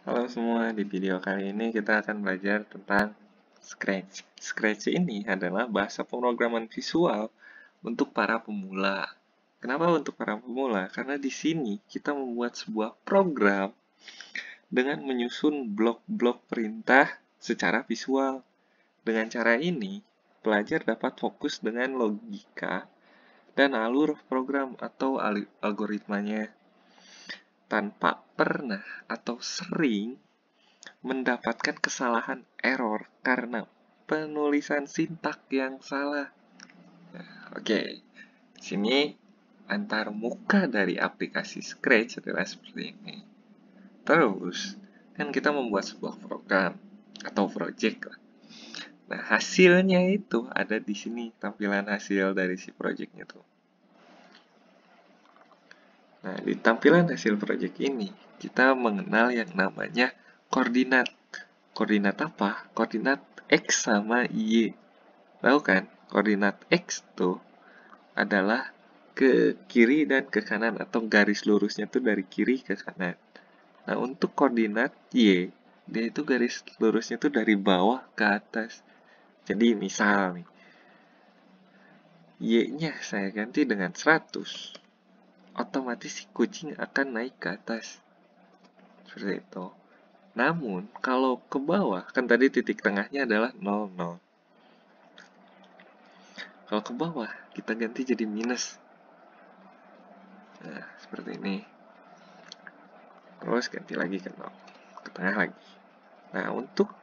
Halo semua, di video kali ini kita akan belajar tentang Scratch. Scratch ini adalah bahasa pemrograman visual untuk para pemula. Kenapa untuk para pemula? Karena di sini kita membuat sebuah program dengan menyusun blok-blok perintah secara visual. Dengan cara ini, pelajar dapat fokus dengan logika dan alur program atau algoritmanya tanpa pernah atau sering mendapatkan kesalahan error karena penulisan sintak yang salah. Oke, di sini antar muka dari aplikasi Scratch adalah seperti ini. Terus, kan kita membuat sebuah program atau project lah. Nah, hasilnya itu ada di sini, tampilan hasil dari si projectnya tuh. Nah, di tampilan hasil project ini, kita mengenal yang namanya koordinat. Koordinat apa? Koordinat X sama Y. Tahu kan? Koordinat X tuh adalah ke kiri dan ke kanan atau garis lurusnya tuh dari kiri ke kanan. Nah, untuk koordinat Y, dia itu garis lurusnya tuh dari bawah ke atas. Jadi misal nih, Y-nya saya ganti dengan 100. Otomatis si kucing akan naik ke atas. Seperti itu. Namun, kalau ke bawah, kan tadi titik tengahnya adalah 00. Kalau ke bawah, kita ganti jadi minus. Nah, seperti ini. Terus ganti lagi ke 0. Ke tengah lagi. Nah, untuk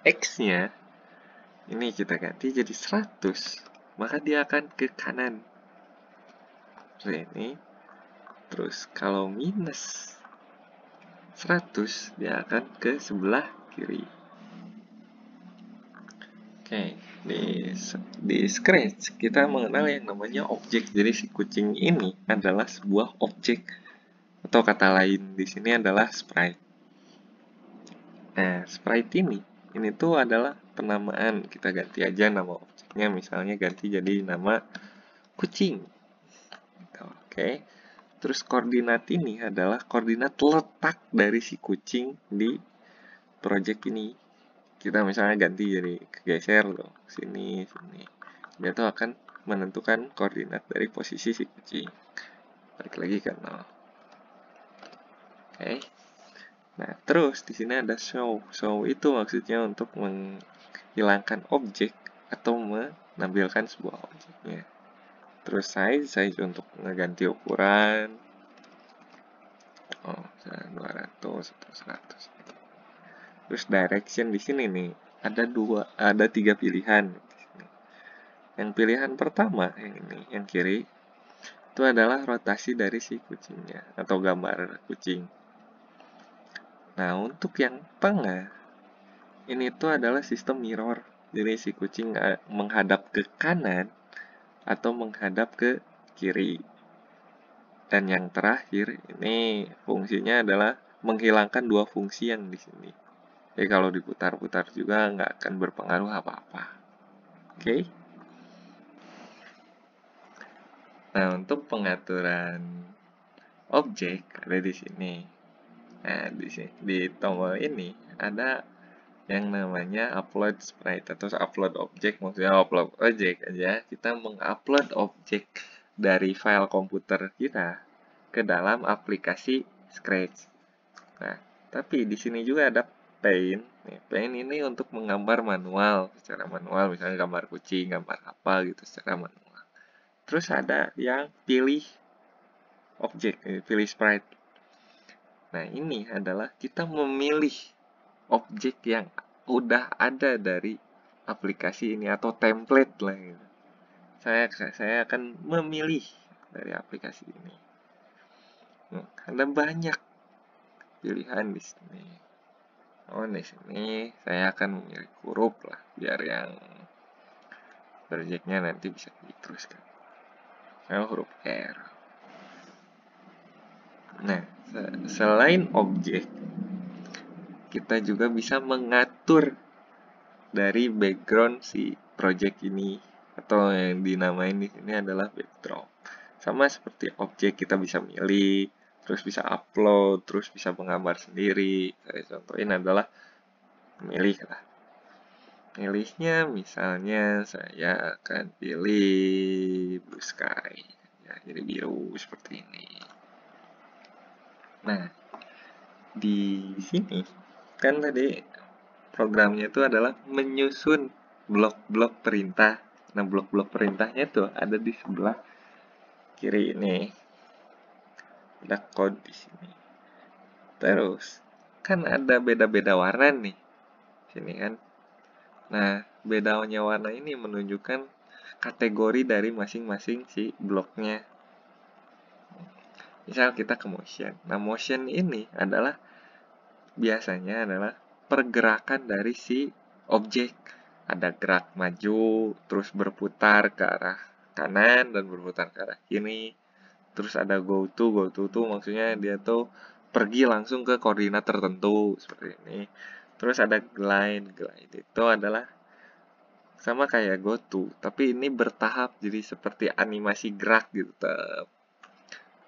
X-nya, ini kita ganti jadi 100. Maka dia akan ke kanan. Seperti ini. Terus, kalau minus 100, dia akan ke sebelah kiri. Oke, di Scratch kita mengenal yang namanya objek. Jadi si kucing ini adalah sebuah objek atau kata lain di sini adalah sprite. Nah, sprite ini tuh adalah penamaan. Kita ganti aja nama objeknya, misalnya ganti jadi nama kucing. Oke. Terus koordinat ini adalah koordinat letak dari si kucing di project ini. Kita misalnya ganti jadi geser loh, sini. Dia tuh akan menentukan koordinat dari posisi si kucing. Balik lagi ke 0. Oke. Nah, terus di sini ada show. Show itu maksudnya untuk menghilangkan objek atau menampilkan sebuah objeknya. Terus size untuk mengganti ukuran. Oh, 200 atau 100. Terus direction di sini nih ada 3 pilihan. Yang pilihan pertama yang ini, yang kiri, itu adalah rotasi dari si kucingnya atau gambar kucing. Nah, untuk yang tengah, ini tuh adalah sistem mirror. Jadi si kucing menghadap ke kanan atau menghadap ke kiri. Dan yang terakhir, ini fungsinya adalah menghilangkan dua fungsi yang di sini. Jadi kalau diputar-putar juga nggak akan berpengaruh apa-apa. Oke? Nah, untuk pengaturan objek ada di sini. Nah, di tombol ini ada yang namanya upload sprite atau upload objek, maksudnya upload objek aja. Kita mengupload objek dari file komputer kita ke dalam aplikasi Scratch. Nah, tapi di sini juga ada Paint. Paint ini untuk menggambar secara manual, misalnya gambar kucing, gambar apa gitu secara manual. Terus ada yang pilih objek, pilih sprite. Nah, ini adalah kita memilih objek yang udah ada dari aplikasi ini atau template lah gitu. Saya akan memilih dari aplikasi ini. Ada banyak pilihan di sini. Oh, di sini saya akan memilih huruf lah biar yang projectnya nanti bisa diteruskan. Saya huruf R. Nah, selain objek, kita juga bisa mengatur dari background si project ini atau yang dinamain di sini adalah backdrop. Sama seperti objek kita bisa milih terus bisa upload, terus bisa menggambar sendiri. Saya contohin adalah memilih lah. Pilihnya misalnya saya akan pilih blue sky. Ya, jadi biru seperti ini. Nah, di sini kan tadi programnya itu adalah menyusun blok-blok perintah. Nah, blok-blok perintahnya tuh ada di sebelah kiri ini. Ada code di sini. Terus kan ada beda-beda warna nih. Sini kan. Nah, bedanya warna ini menunjukkan kategori dari masing-masing si bloknya. Misal kita ke motion. Nah, motion ini biasanya adalah pergerakan dari si objek. Ada gerak maju, terus berputar ke arah kanan dan berputar ke arah kiri. Terus ada go to tuh maksudnya dia tuh pergi langsung ke koordinat tertentu seperti ini. Terus ada glide itu adalah sama kayak go to, tapi ini bertahap jadi seperti animasi gerak gitu.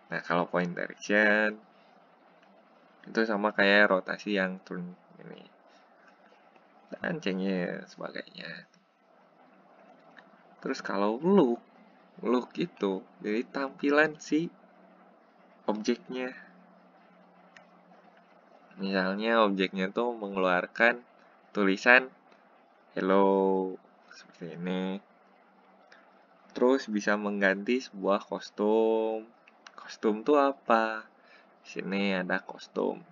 Nah, kalau point direction itu sama kayak rotasi yang turn ini dan cengnya sebagainya. Terus kalau look itu jadi tampilan si objeknya. Misalnya objeknya tuh mengeluarkan tulisan hello seperti ini. Terus bisa mengganti sebuah kostum. Kostum tuh apa? Sini ada kostum.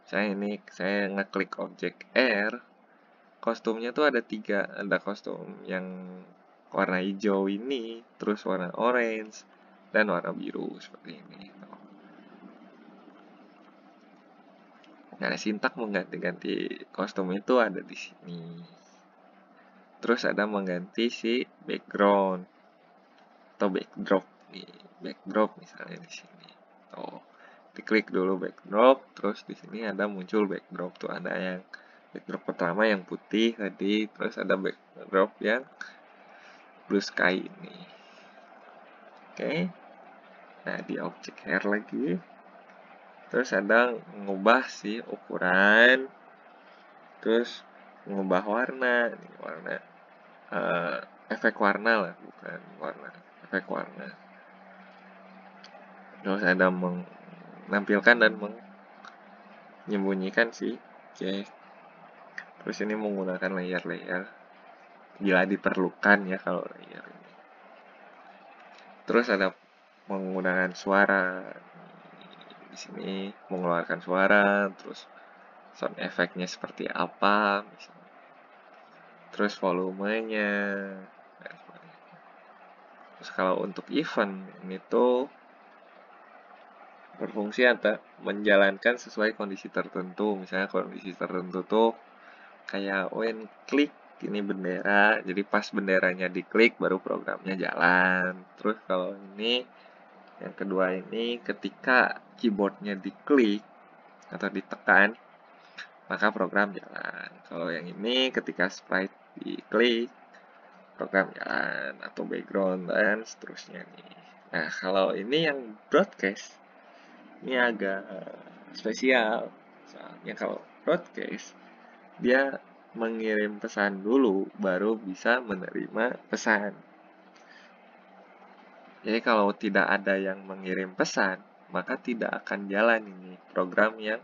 Saya ngeklik objek R, kostumnya tuh ada 3. Ada kostum yang warna hijau ini, terus warna orange, dan warna biru seperti ini. Nah, sintak mengganti-ganti kostum itu ada di sini. Terus ada mengganti si background atau backdrop nih, backdrop misalnya di sini. Oh, diklik dulu backdrop, terus di sini ada muncul backdrop tuh ada yang backdrop pertama yang putih tadi, terus ada backdrop yang blue sky ini. Oke. Nah, di object hair lagi. Terus ada ngubah si ukuran, terus ngubah warna, ini warna efek warna lah, bukan warna, efek warna. Terus ada menampilkan dan menyembunyikan si Jack. Terus ini menggunakan layer-layer bila diperlukan ya kalau layer ini. Terus ada menggunakan suara. Di sini mengeluarkan suara, terus sound efeknya seperti apa, misalnya. Terus volumenya. Terus kalau untuk event ini tuh berfungsi atau menjalankan sesuai kondisi tertentu. Misalnya kondisi tertentu tuh kayak when klik ini bendera, jadi pas benderanya diklik baru programnya jalan. Terus kalau ini yang kedua ini ketika keyboardnya diklik atau ditekan maka program jalan. Kalau yang ini ketika sprite diklik program jalan atau background dan seterusnya nih. Nah, kalau ini yang broadcast ini agak spesial. Soalnya kalau broadcast dia mengirim pesan dulu baru bisa menerima pesan. Jadi kalau tidak ada yang mengirim pesan, maka tidak akan jalan ini program yang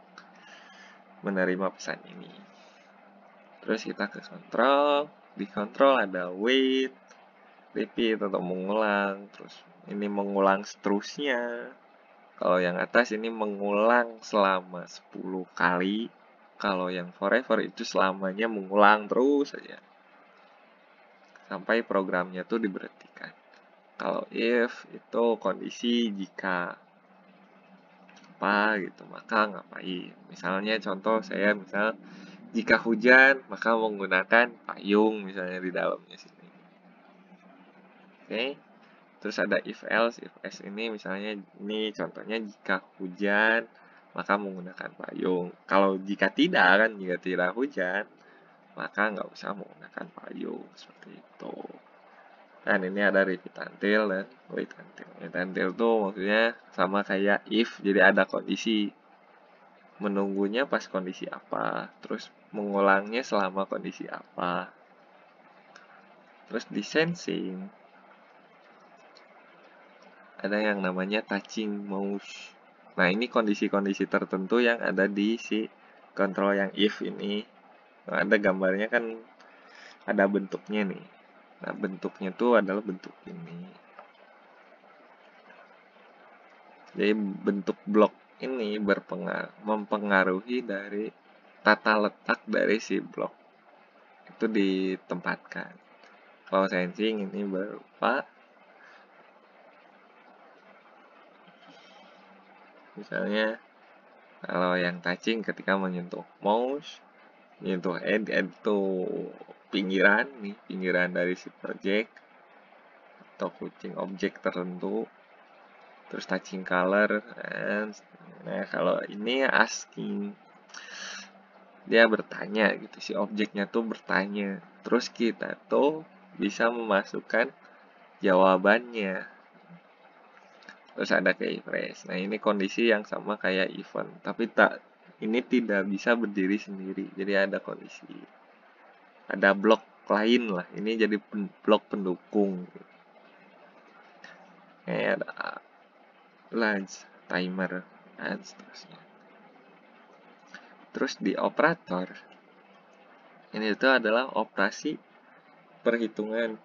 menerima pesan ini. Terus kita ke kontrol, di kontrol ada wait, repeat atau mengulang, terus ini mengulang seterusnya. Kalau yang atas ini mengulang selama 10 kali. Kalau yang forever itu selamanya mengulang terus saja. Sampai programnya tuh diberhentikan. Kalau if itu kondisi jika apa gitu, maka ngapain. Misalnya contoh misal jika hujan maka menggunakan payung misalnya di dalamnya sini. Oke. Terus ada if else ini misalnya ini contohnya jika hujan maka menggunakan payung. Kalau jika tidak hujan maka nggak usah menggunakan payung seperti itu. Dan ini ada repeat until dan wait until. Wait until tuh maksudnya sama kayak if, jadi ada kondisi. Menunggunya pas kondisi apa, terus mengulangnya selama kondisi apa. Terus di sensing, ada yang namanya touching mouse. Nah, ini kondisi-kondisi tertentu yang ada di si kontrol yang if ini. Nah, ada gambarnya kan, ada bentuknya nih. Nah, bentuknya tuh adalah bentuk ini. Jadi bentuk blok ini mempengaruhi dari tata letak dari si blok itu ditempatkan. Kalau sensing ini berupa misalnya kalau yang touching ketika menyentuh mouse, menyentuh head itu pinggiran nih, pinggiran dari si project atau kucing objek tertentu. Terus touching color, nah kalau ini asking, dia bertanya gitu, si objeknya tuh bertanya, terus kita tuh bisa memasukkan jawabannya. Terus ada keyphrase. Nah, ini kondisi yang sama kayak event, tapi ini tidak bisa berdiri sendiri. Jadi ada kondisi, ada blok lain lah. Ini jadi blok pendukung. Kayak ada launch, timer, dan seterusnya. Terus di operator, ini itu adalah operasi perhitungan.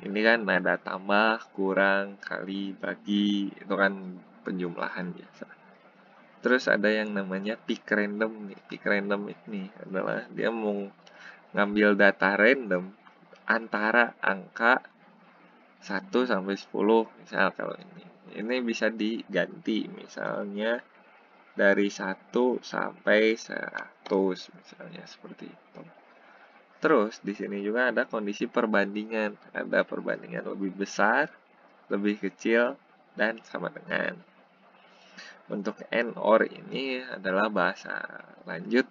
Ini kan ada tambah, kurang, kali, bagi, itu kan penjumlahan biasa. Terus ada yang namanya pick random nih. Pick random ini adalah dia mau ngambil data random antara angka 1 sampai 10 misal kalau ini. Ini bisa diganti misalnya dari 1 sampai 100 misalnya seperti itu. Terus di sini juga ada kondisi perbandingan. Ada perbandingan lebih besar, lebih kecil, dan sama dengan. Untuk and or ini adalah bahasa lanjut,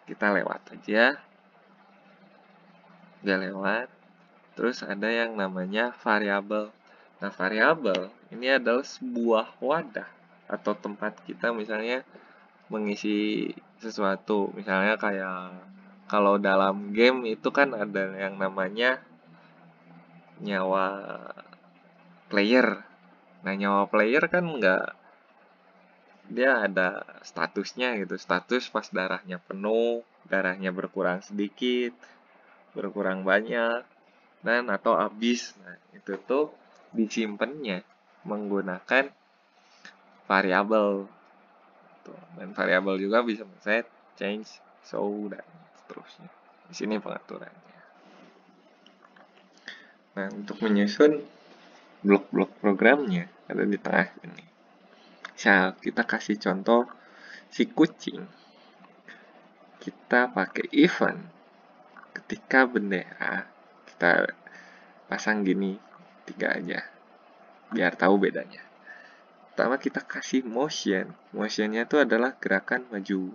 kita lewat aja. Udah lewat. Terus ada yang namanya variabel. Nah, variabel ini adalah sebuah wadah atau tempat kita misalnya mengisi sesuatu. Misalnya kayak kalau dalam game itu kan ada yang namanya nyawa player. Nah, nyawa player kan dia ada statusnya gitu. Status pas darahnya penuh, darahnya berkurang sedikit, berkurang banyak, dan atau habis. Nah, itu tuh disimpannya menggunakan variabel. Dan variabel juga bisa set, change, show, dan seterusnya. Di sini pengaturannya. Nah, untuk menyusun blok-blok programnya ada di tengah ini. Misal kita kasih contoh si kucing. Kita pakai event ketika bendera kita pasang gini 3 aja biar tahu bedanya. Pertama kita kasih motion. Motionnya itu adalah gerakan maju.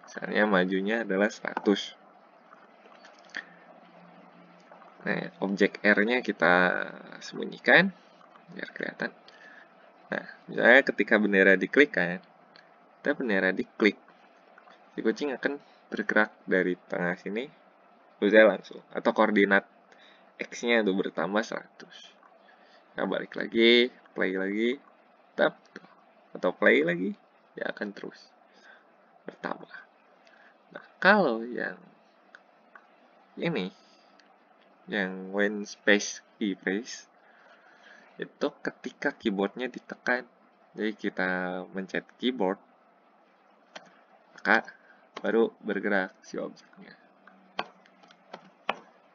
Misalnya majunya adalah 100. Nah, objek R-nya kita sembunyikan biar kelihatan. Nah, misalnya ketika bendera diklik kan, kita bendera diklik, si kucing akan bergerak dari tengah sini, udah langsung. Atau koordinat X-nya itu bertambah 100. Nah, balik lagi, play lagi, tap, atau play lagi, dia akan terus bertambah. Nah, kalau yang ini, yang when space key press, itu ketika keyboardnya ditekan. Jadi kita mencet keyboard, maka baru bergerak si objeknya.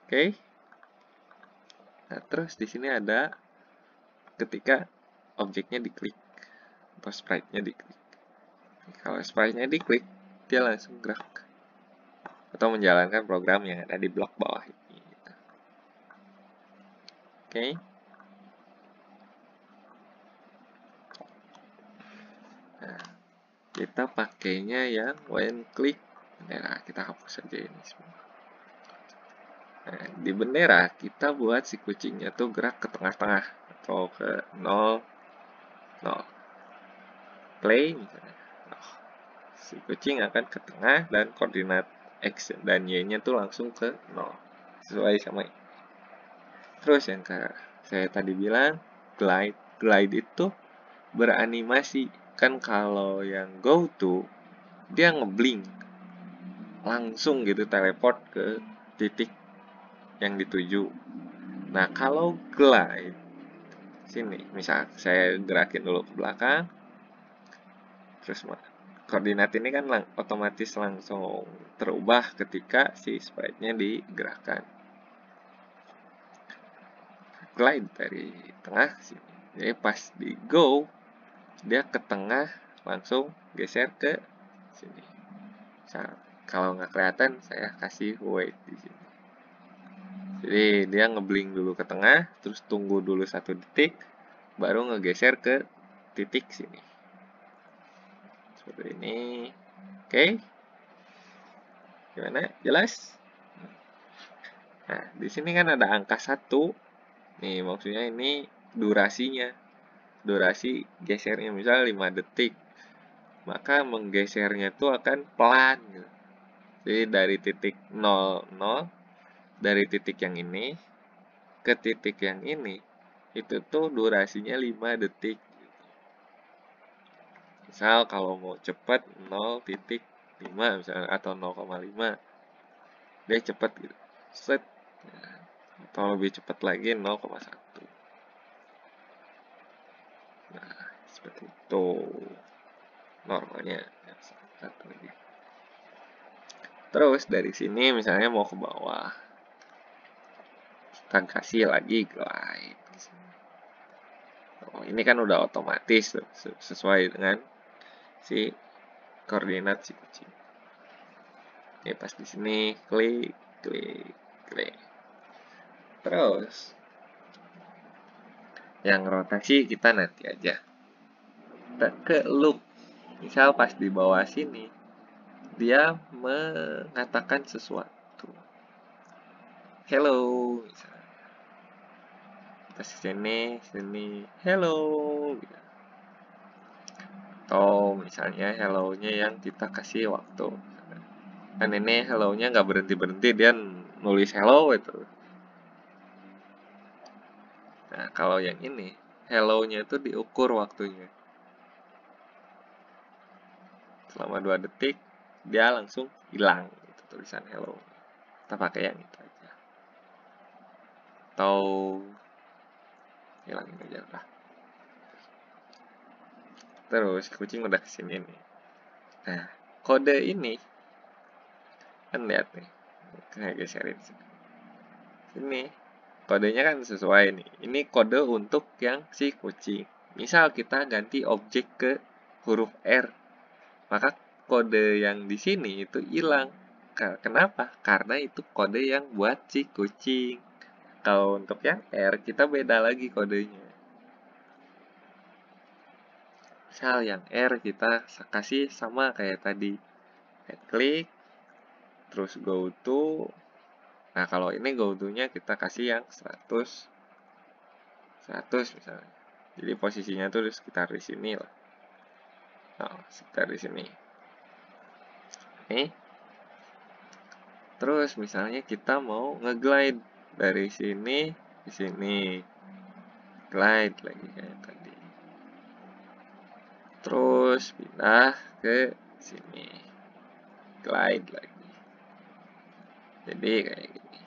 Oke. Nah, terus di sini ada ketika objeknya diklik atau sprite-nya diklik. Kalau sprite-nya diklik, dia langsung gerak atau menjalankan program yang ada di blok bawah ini. Oke. Nah, kita pakainya yang when click. Nah, kita hapus saja ini semua. Nah, di bendera kita buat si kucingnya tuh gerak ke tengah-tengah atau ke 0, 0. Play misalnya. Nah, si kucing akan ke tengah dan koordinat X dan Y-nya tuh langsung ke 0. Sesuai sama ini. Terus yang saya tadi bilang, glide. Glide itu beranimasi. Kan kalau yang go to, dia ngeblink. Langsung gitu teleport ke titik yang dituju. Nah, kalau glide, sini, misal saya gerakin dulu ke belakang, terus koordinat ini kan otomatis langsung terubah ketika si sprite-nya digerakkan. Glide dari tengah sini. Jadi pas di go, dia ke tengah langsung geser ke sini. Misal, kalau nggak kelihatan, saya kasih wait di sini. Jadi dia ngeblink dulu ke tengah, terus tunggu dulu 1 detik, baru ngegeser ke titik sini. Seperti ini. Oke. Gimana? Jelas? Nah, di sini kan ada angka 1. Nih, maksudnya ini durasinya. Durasi gesernya misal 5 detik. Maka menggesernya itu akan pelan gitu. Jadi dari titik 00, dari titik yang ini ke titik yang ini, itu tuh durasinya 5 detik. Misal kalau mau cepat 0,5 misalnya atau 0,5, dia cepat gitu. Set. Atau lebih cepat lagi 0,1. Nah, seperti itu normalnya. Satu lagi. Terus dari sini misalnya mau ke bawah, kita kasih lagi glide. Oh, ini kan udah otomatis sesuai dengan si koordinat si kucing. Oke, pas di sini klik, klik, klik. Terus yang rotasi kita nanti aja. Kita ke loop. Misal pas di bawah sini dia mengatakan sesuatu. Hello, misalnya. Pas sini, hello. Atau misalnya hello-nya yang kita kasih waktu. Kan ini hello-nya nggak berhenti-berhenti, dia nulis hello itu. Nah, kalau yang ini, hello-nya itu diukur waktunya. Selama 2 detik, dia langsung hilang itu tulisan hello. Kita pakai yang itu aja. Atau hilangin aja lah. Terus kucing udah kesini nih. Nah, kode ini kan lihat nih. Kayak geserin sini. Ini kodenya kan sesuai nih. Ini kode untuk yang si kucing. Misal kita ganti objek ke huruf R, maka kode yang di sini itu hilang. Kenapa? Karena itu kode yang buat si kucing. Kalau untuk yang R, kita beda lagi kodenya. Misal yang R kita kasih sama kayak tadi. Right click, terus go to. Nah, kalau ini go to-nya kita kasih yang 100 misalnya. Jadi posisinya tuh di sekitar di sini lah. Nah, sekitar di sini. Nih. Terus misalnya kita mau nge-glide dari sini ke sini. Glide lagi kayak tadi. Terus pindah ke sini. Glide lagi. Jadi kayak gini.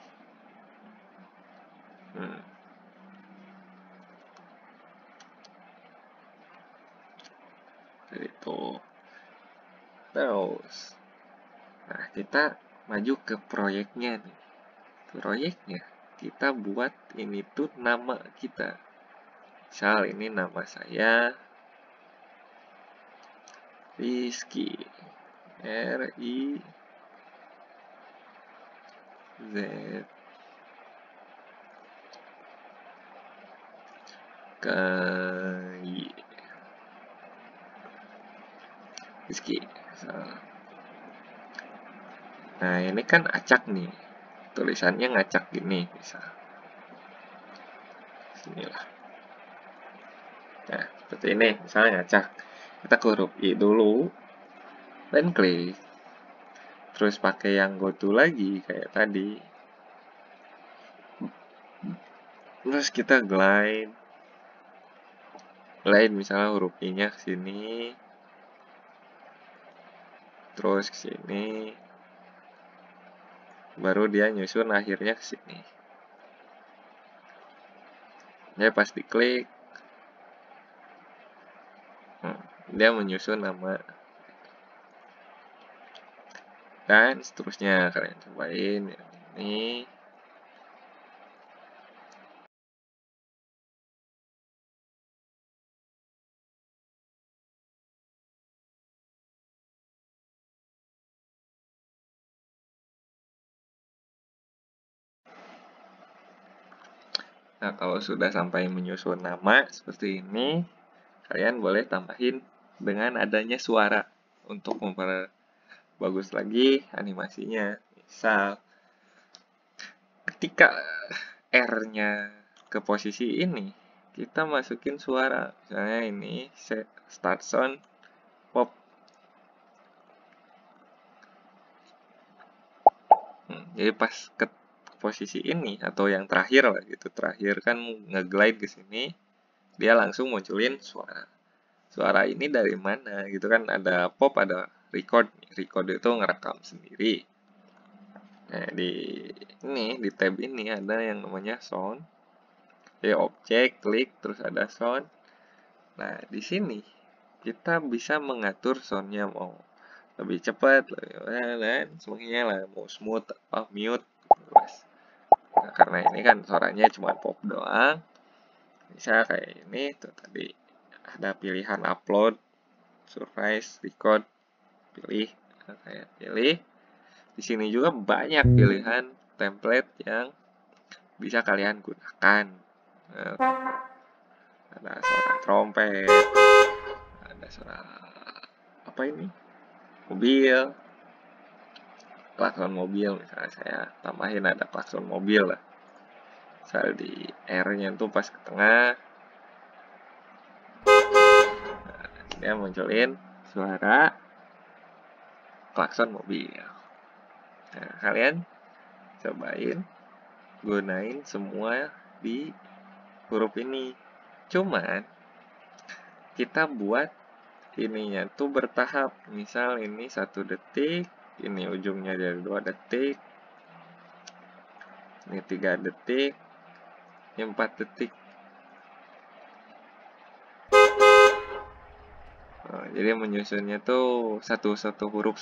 Jadi itu. Terus. Nah, kita maju ke proyeknya nih. Proyeknya kita buat ini tuh nama kita. Misal ini nama saya Rizky. R-I-Z K-Y. Rizky. Nah, ini kan acak nih. tulisannya ngacak gini, bisa. Sinilah. Nah, seperti ini, misalnya ngacak. Kita ke huruf I dulu, dan klik. Terus pakai yang go to lagi, kayak tadi. Terus kita glide. Glide misalnya huruf I-nya ke sini. Terus ke sini. Baru dia nyusun akhirnya ke sini. Ya pas diklik, dia menyusun nama. Dan seterusnya kalian cobain yang ini. Nah, kalau sudah sampai menyusun nama seperti ini, kalian boleh tambahin dengan adanya suara untuk memperbagus lagi animasinya. Misal, ketika R-nya ke posisi ini, kita masukin suara. Misalnya ini start sound pop. Jadi pas ke posisi ini atau yang terakhir lah gitu, terakhir kan nge-glide ke sini, dia langsung munculin suara. Suara ini dari mana gitu kan, ada pop, ada record. Record itu ngerekam sendiri. Nah, di tab ini ada yang namanya sound. Jadi objek, klik, terus ada sound. Nah, di sini kita bisa mengatur soundnya mau lebih cepat, dan semuanya lah, mau smooth, apa, mute, bebas. Nah, karena ini kan suaranya cuma pop doang, bisa kayak ini tuh tadi ada pilihan upload, surprise, record, pilih, kayak pilih. Di sini juga banyak pilihan template yang bisa kalian gunakan. Nah, ada suara trompet, ada suara apa ini? Mobil, klakson mobil, misalnya saya tambahin ada klakson mobil lah. Misal di R-nya tuh pas ke tengah, dia munculin suara klakson mobil. Nah, kalian cobain gunain semua di huruf ini. Cuman kita buat ininya tuh bertahap. Misal ini 1 detik, ini ujungnya dari 2 detik, ini 3 detik, ini 4 detik. Nah, jadi menyusunnya tuh satu huruf.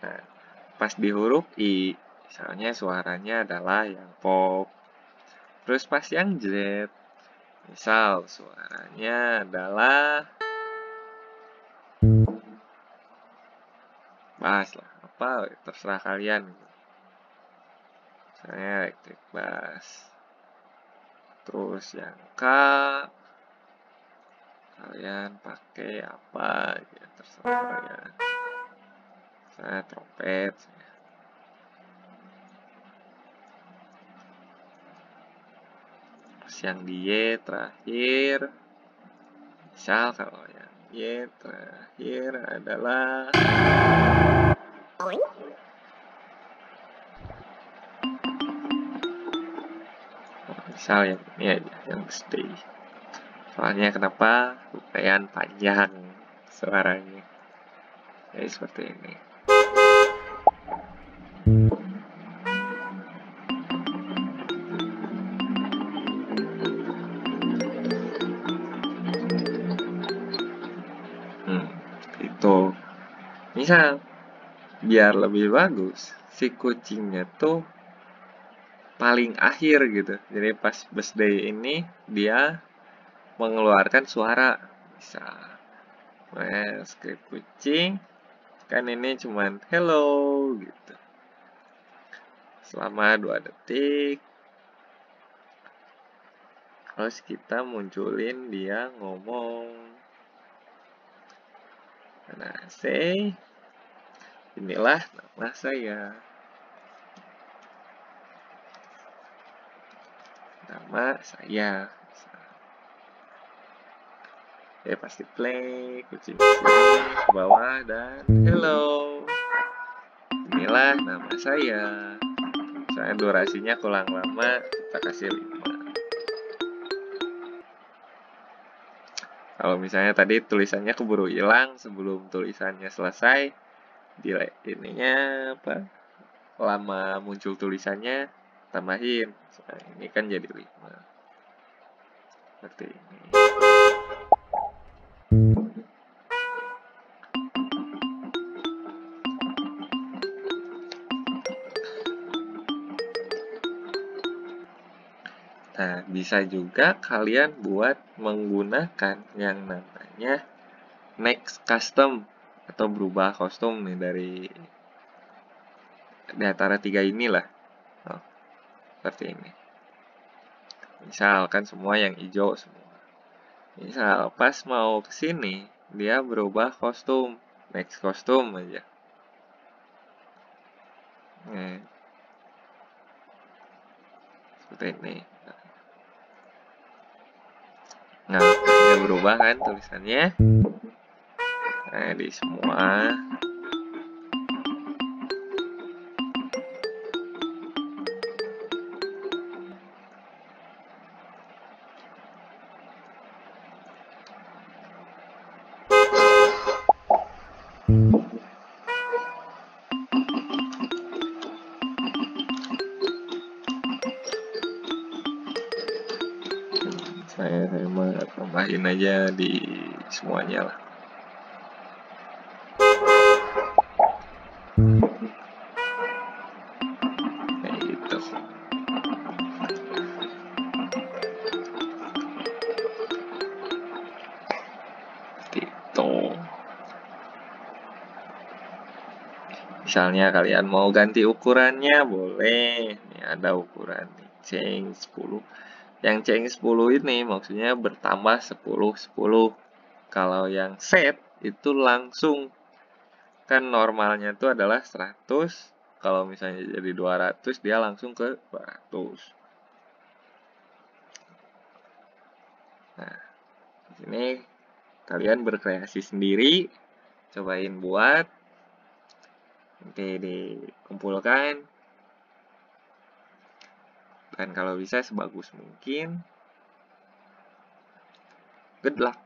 Nah, pas di huruf I, misalnya suaranya adalah yang pop. Terus pas yang Z, misal suaranya adalah bass lah, apa terserah kalian. Misalnya electric bass. Terus yang K, kalian pakai apa ya terserah kalian. Saya trompet. Terus yang di Y terakhir, misal kalau yang Y terakhir adalah misal yang ini aja, yang stay. Soalnya kenapa lumayan panjang suaranya. Jadi seperti ini. Itu. Misal, biar lebih bagus, si kucingnya tuh paling akhir gitu. Jadi pas birthday ini, dia mengeluarkan suara. Bisa. Nah, script kucing, kan ini cuman hello gitu. Selama 2 detik. Terus kita munculin dia ngomong. Nah, say, inilah nama saya. nama saya. Oke, pasti play, kucing sini ke bawah dan hello. Inilah nama saya. Misalnya durasinya kurang lama, kita kasih 5. Kalau misalnya tadi tulisannya keburu hilang sebelum tulisannya selesai, ininya apa? Lama muncul tulisannya, tambahin. Nah, ini kan jadi 5. Seperti ini. Nah, bisa juga kalian buat menggunakan yang namanya next custom atau berubah kostum nih di antara 3 inilah. Oh, seperti ini. Misalkan semua yang hijau semua. Misal pas mau ke sini dia berubah kostum, next kostum aja. Nah, seperti ini. Nah, dia berubah kan tulisannya. Nah, di semua. Saya mau tambahin aja di semuanya lah. Kayak gitu. Gitu. Misalnya kalian mau ganti ukurannya boleh. Ini ada ukuran nih, change 10. Yang change 10 ini maksudnya bertambah 10. Kalau yang set itu langsung, kan normalnya itu adalah 100. Kalau misalnya jadi 200 dia langsung ke 200. Nah, di sini kalian berkreasi sendiri, cobain buat, nanti dikumpulkan, dan kalau bisa sebagus mungkin. Good luck.